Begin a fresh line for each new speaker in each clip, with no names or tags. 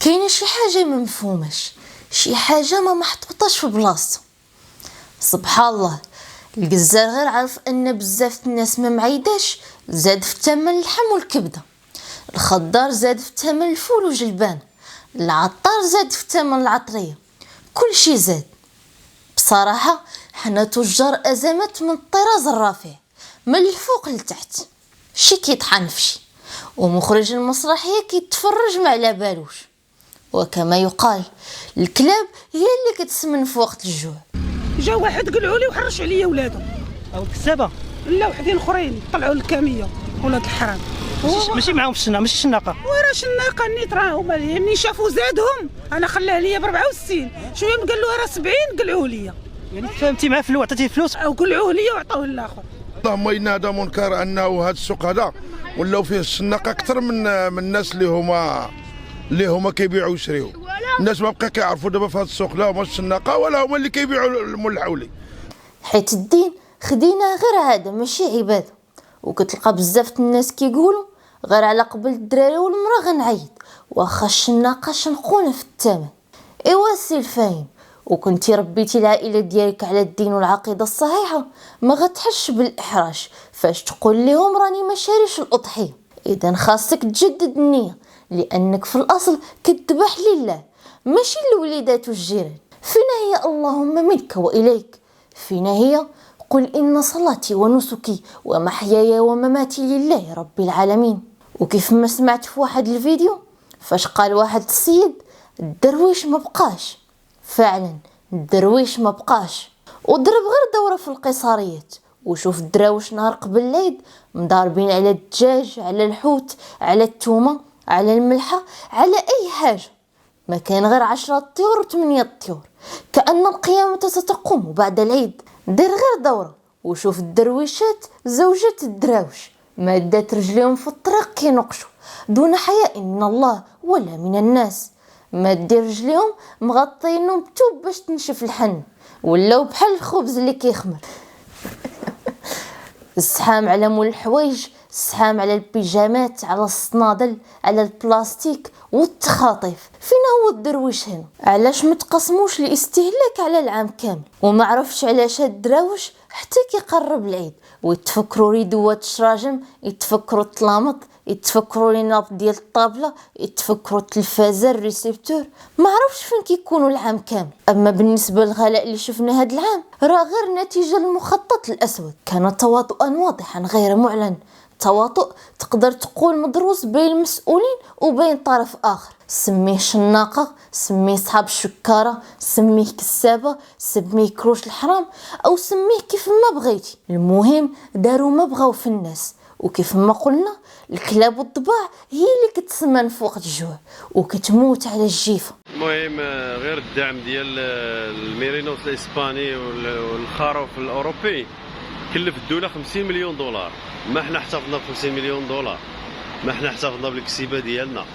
كاينه شي حاجه ما مفهوماش، شي حاجه ما محطوطاش في بلاصتها. سبحان الله، الجزار غير عرف ان بزاف الناس ما معيداش زاد في ثمن اللحم والكبده، الخضار زاد في ثمن الفول وجلبان، العطار زاد في ثمن العطريه، كل شي زاد. بصراحه حنا تجار ازمات من الطراز الرافع، من الفوق لتحت، شي كيطحن فشي ومخرج المسرحيه كيتفرج ما على بالوش. وكما يقال الكلاب هي اللي كتسمن في وقت الجوع.
جا واحد قلعوا لي وحرش عليا ولادو
او كسابه،
لا وحدين اخرين طلعوا للكاميه ولاد الحرام.
ماشي معاهم في الشناقه، ماشي الشناقه
ورا شناقه نيت راهم مني شافوا زادهم. انا خلاه ليا ب 64 شويه قال له راه 70 قلعوا لي،
يعني فهمتي معاه فلوس عطيتيه فلوس
او قلعوه لي وعطوه للاخر.
اللهم ان هذا منكر انه هذا السوق هذا ولاو فيه الشناقه اكثر من الناس اللي هما كيبيعوا ويشريوا. الناس ما بقى كيعرفوا دابا في هذا السوق لا هما الشناقه ولا هما اللي كيبيعوا المول الحولي.
حيت الدين خدينا غير عاده ماشي عباده، وكتلقى بزاف الناس كيقولوا غير على قبل الدراري والمراه غنعيد واخا الشناقه شنقونا في الثمن. ايوا سي الفاهم، وكنتي ربيتي العائله ديالك على الدين والعقيده الصحيحه ما غتحش بالاحراج فاش تقول لهم راني ما شاريش الاضحيه. اذا خاصك تجدد النيه، لانك في الاصل كتذبح لله ماشي لوليدات والجيران. فينا هي اللهم منك واليك، فينا هي قل إن صلاتي ونسكي ومحياي ومماتي لله رب العالمين. وكيف ما سمعت في واحد الفيديو فاش قال واحد السيد الدرويش ما بقاش، فعلا الدرويش ما بقاش، وضرب غير دورة في القيصريات. وشوف الدراوش نهار قبل العيد مضاربين على الدجاج، على الحوت، على التومة، على الملحة، على أي حاجة. ما كان غير 10 طيور و8 طيور، كأن القيامة ستقوم بعد العيد. دير غير دورة وشوف الدرويشات زوجات الدراوش مادات رجليهم في الطريق كينقشوا دون حياء من الله ولا من الناس، مادين رجليهم مغطينهم بتوب باش تنشف الحن، ولاو بحال الخبز اللي كيخمر. السحام على مول الحوايج، السحام على البيجامات، على الصنادل، على البلاستيك والتخاطيف. فين هو الدرويش هنا؟ علاش متقسموش الاستهلاك على العام كامل؟ وما عرفتش علاش هاد الدراوش حتى كيقرب العيد ويتفكروا ريدوات الشراجم، يتفكروا الطلامط، يتفكروا لي ناب ديال الطابله، يتفكروا التلفازه الريسيبتور. ما عرفتش فين كيكونوا العام كامل. اما بالنسبه للغلاء اللي شفنا هاد العام راه غير نتيجه المخطط الاسود، كان تواطؤا واضحا غير معلن، تواطؤ تقدر تقول مدروس بين المسؤولين وبين طرف اخر. سميه شناقه، سميه صحاب الشكاره، سميه كسابه، سميه كروش الحرام، او سميه كيف ما بغيتي. المهم داروا ما بغاو في الناس، وكيف ما قلنا الكلاب والضباع هي اللي كتسمن في وقت الجوع وكتموت على الجيفه.
المهم غير الدعم ديال الميرينوس الاسباني والخروف الاوروبي كلف الدوله 50 مليون دولار. ما احنا احتفظنا ب 50 مليون دولار، ما احنا احتفظنا بالكسيبه ديالنا،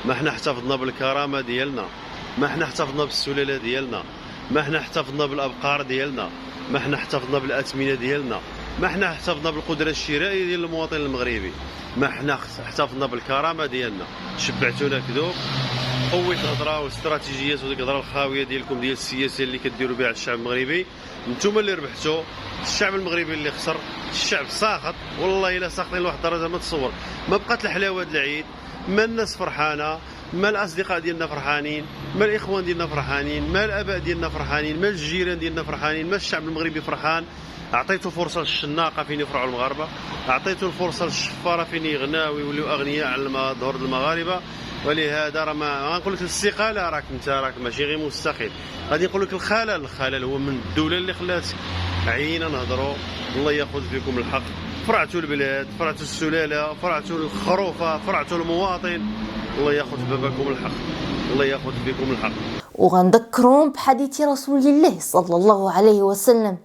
ما احنا احتفظنا بالكرامه ديالنا، ما احنا احتفظنا بالسلاله ديالنا، ما احنا احتفظنا بالابقار ديالنا، ما احنا احتفظنا بالاثمنه ديالنا، ما احنا احتفظنا بالقدره الشرائيه ديال المواطن المغربي، ما احنا احتفظنا بالكرامه ديالنا. شبعتونا كذوب، قوه الهضره والاستراتيجيات وديك الهضره الخاويه ديالكم ديال السياسه اللي كديروا بها على الشعب المغربي. نتوما اللي ربحتوا، الشعب المغربي اللي خسر، الشعب ساخط والله الا ساخطين لواحد الدرجه ما تصور. ما بقات الحلاوه د العيد، ما الناس فرحانه، ما الاصدقاء ديالنا فرحانين، ما الاخوان ديالنا فرحانين، ما الاباء ديالنا فرحانين، ما الجيران ديالنا فرحانين، ما الشعب المغربي فرحان. عطيتو فرصه للشناقه فين يفرعوا المغاربه، عطيتو الفرصه للشفاره فين يغناو ويوليو اغنياء على ظهور المغاربه. ولهذا راه ما غنقول لك الاستقاله، راك ماشي غير مستقيل، غادي نقول لك الخلل هو من الدوله اللي خلاتك. عينا نهضروا، الله ياخذ فيكم الحق. فرعتوا البلاد، فرعتوا السلاله، فرعتوا الخروفه، فرعتوا المواطن. الله ياخذ بابكم الحق، الله ياخذ فيكم الحق.
وغنذكرهم بحديث رسول الله صلى الله عليه وسلم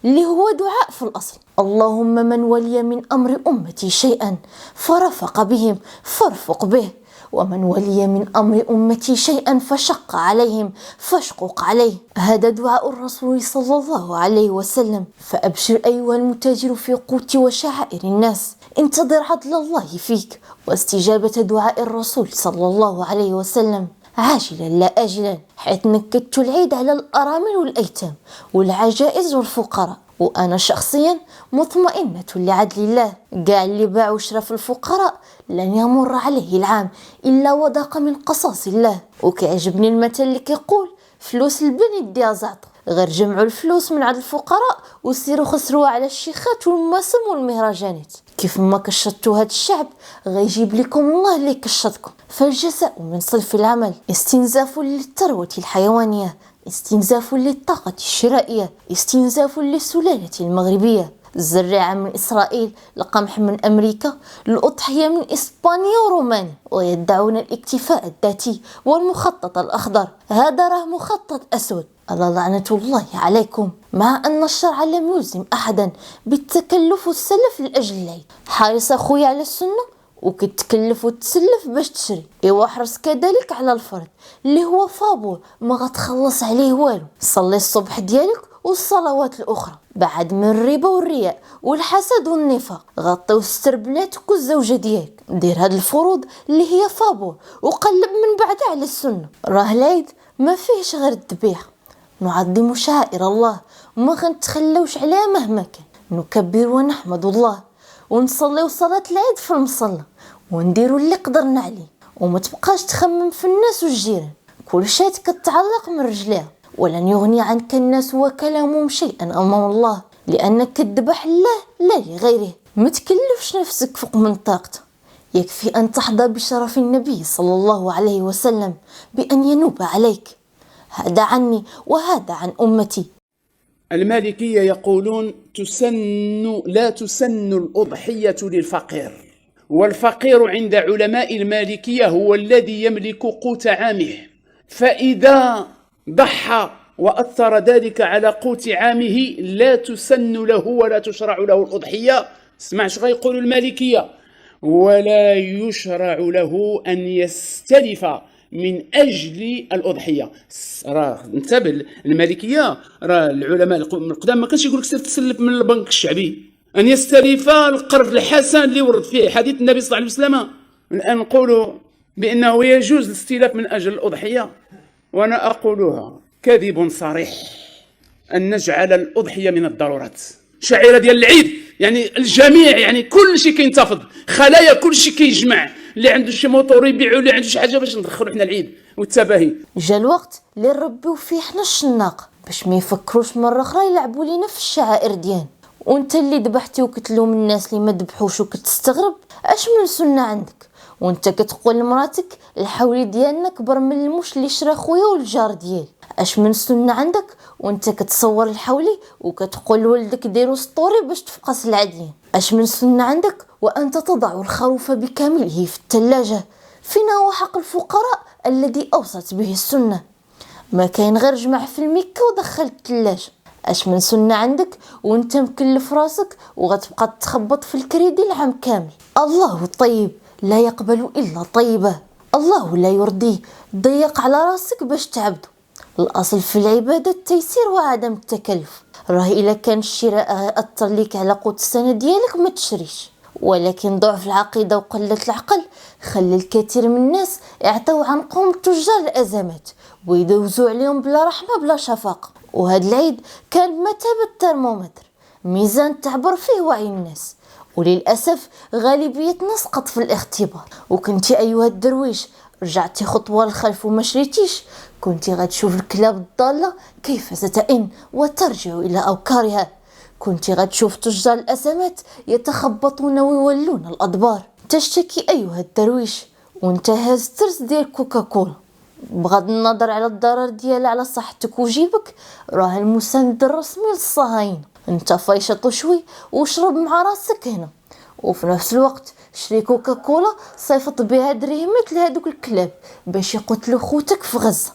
اللي هو دعاء في الأصل: اللهم من ولي من أمر أمتي شيئا فرفق بهم فارفق به، ومن ولي من أمر أمتي شيئا فشق عليهم فاشقق عليه. هذا دعاء الرسول صلى الله عليه وسلم. فأبشر أيها المتاجر في قوت وشعائر الناس، انتظر عدل الله فيك واستجابة دعاء الرسول صلى الله عليه وسلم. عاجلا لا آجلا، حيث نكدت العيد على الأرامل والأيتام والعجائز والفقراء. وأنا شخصيا مطمئنة لعدل الله، قاع اللي باع وشرف الفقراء لن يمر عليه العام إلا وضاق من قصاص الله. وكيعجبني المثل اللي كيقول فلوس البن يديها زعطة، غير جمعوا الفلوس من عند الفقراء وسيروا خسروا على الشيخات والمواسم والمهرجانات. كيف ما كشطتوا هاد الشعب غيجيب لكم الله اللي كشطكم. فالجزاء من صنف العمل، استنزاف للثروة الحيوانية، استنزاف للطاقة الشرائية، استنزاف للسلالة المغربية. الزراعة من إسرائيل، القمح من أمريكا، الأضحية من إسبانيا ورومانيا، ويدعون الاكتفاء الذاتي والمخطط الأخضر. هذا راه مخطط أسود، الله لعنة الله عليكم. مع أن الشرع لم يلزم أحدا بالتكلف والسلف لأجل العيد. حارس أخويا على السنة وكتكلف وتسلف باش تشري، ايوا حرص كذلك على الفرد اللي هو فابور ما غتخلص عليه والو. صلي الصبح ديالك والصلوات الاخرى، بعد من الربا والرياء والحسد والنفاق. غطي وستر بناتك والزوجه ديالك، دير هاد الفروض اللي هي فابور وقلب من بعد على السنه. راه العيد ما فيهش غير الذبيحه، نعظم شعائر الله وما غنتخلوش عليها مهما كان، نكبر ونحمد الله ونصليو صلاة العيد في المصلى ونديروا اللي قدرنا عليه. وما تبقاش تخمم في الناس والجيران، كل شيء كتعلق من رجليها. ولن يغني عنك الناس وكلامهم شيئا امام الله، لانك كتذبح الله لا لغيره. ما تكلفش نفسك فوق من طاقته، يكفي ان تحظى بشرف النبي صلى الله عليه وسلم بان ينوب عليك. هذا عني وهذا عن امتي.
المالكية يقولون لا تسن الأضحية للفقير، والفقير عند علماء المالكية هو الذي يملك قوت عامه، فإذا ضحى وأثر ذلك على قوت عامه لا تسن له ولا تشرع له الأضحية. اسمع شو غيقول المالكية: ولا يشرع له أن يستلف من أجل الأضحية. راه انتبه، المالكية راه العلماء القدام ما كانش يقولك سير تسلف من البنك الشعبي، أن يستلف القرض الحسن اللي ورد فيه حديث النبي صلى الله عليه وسلم. الآن نقولوا بأنه يجوز الاستلاف من أجل الأضحية، وأنا أقولها كذب صريح أن نجعل الأضحية من الضرورات. شعيرة ديال العيد يعني الجميع، يعني كل شيء كينتفض، خلايا كل شيء كيجمع، اللي عنده شي موطور يبيعوا، اللي عنده شي حاجه باش ندخلوا حنا العيد والتباهي.
جا الوقت اللي نربيو فيه حنا الشناقه باش ما يفكروش مره اخرى يلعبوا لينا في الشعائر ديالنا. وانت اللي ذبحتي وكتلوم الناس اللي ما ذبحوش وكتستغرب اش من سنه عندك، وانت كتقول لمراتك الحولي ديالنا كبر من المش اللي شرا خويا والجار ديالي. اش من سنه عندك وانت كتصور الحولي وكتقول لولدك ديروا سطوري باش تفقس العديان. اش من سنه عندك وانت تضع الخروف بكامله في الثلاجه. فينا هو حق الفقراء الذي اوصت به السنه؟ ما كاين غير جمع في المكه ودخل الثلاجه. اش من سنه عندك وانت مكلف راسك وغتبقى تخبط في الكريدي العام كامل؟ الله طيب لا يقبل الا طيبه، الله لا يرضيه ضيق على راسك باش تعبده. الاصل في العباده التيسير وعدم التكلف. راه الا كان الشراء اثر ليك على قوت السنه ديالك ما تشريش، ولكن ضعف العقيده وقله العقل خلى الكثير من الناس يعطيو عنقهم تجار الازمات ويدوزوا عليهم بلا رحمه بلا شفقه. وهذا العيد كان بمثابه الترمومتر، ميزان تعبر فيه وعي الناس، وللاسف غالبيه نسقط في الاختبار. وكنتي ايها الدرويش رجعتي خطوه للخلف وما شريتيش، كنتي غتشوف الكلاب الضاله كيف ستئن وترجع الى اوكارها. كنتي غتشوف تجار الازمات يتخبطون ويولون الادبار. تشتكي ايها الدرويش وانت هاز ترس ديال كوكاكولا، بغض النظر على الضرر ديالها على صحتك وجيبك، راه المساند الرسمي للصهاينه. انت فايشط شوي وشرب مع راسك هنا، وفي نفس الوقت شري كوكاكولا صيفط بها درهمات لهذوك الكلاب باش يقتلوا خوتك في غزه.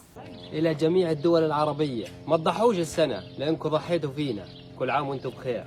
الى جميع الدول العربيه ما تضحوش السنه لانكم ضحيتوا فينا، كل عام وانتم بخير.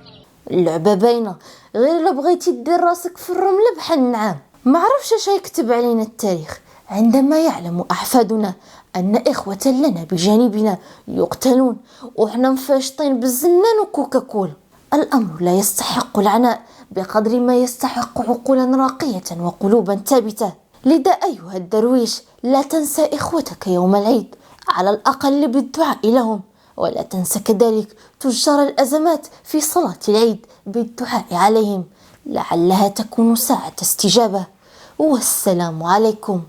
اللعبه باينه، غير الا بغيتي دير راسك في الرمله بحال النعام. ما عرفش اش يكتب علينا التاريخ عندما يعلم احفادنا ان اخوه لنا بجانبنا يقتلون وحنا مفاشطين بالزنان وكوكاكولا. الامر لا يستحق العناء بقدر ما يستحق عقولا راقيه وقلوبا ثابته. لذا أيها الدرويش لا تنسى إخوتك يوم العيد، على الأقل بالدعاء لهم، ولا تنسى كذلك تجار الأزمات في صلاة العيد بالدعاء عليهم، لعلها تكون ساعة استجابة. والسلام عليكم.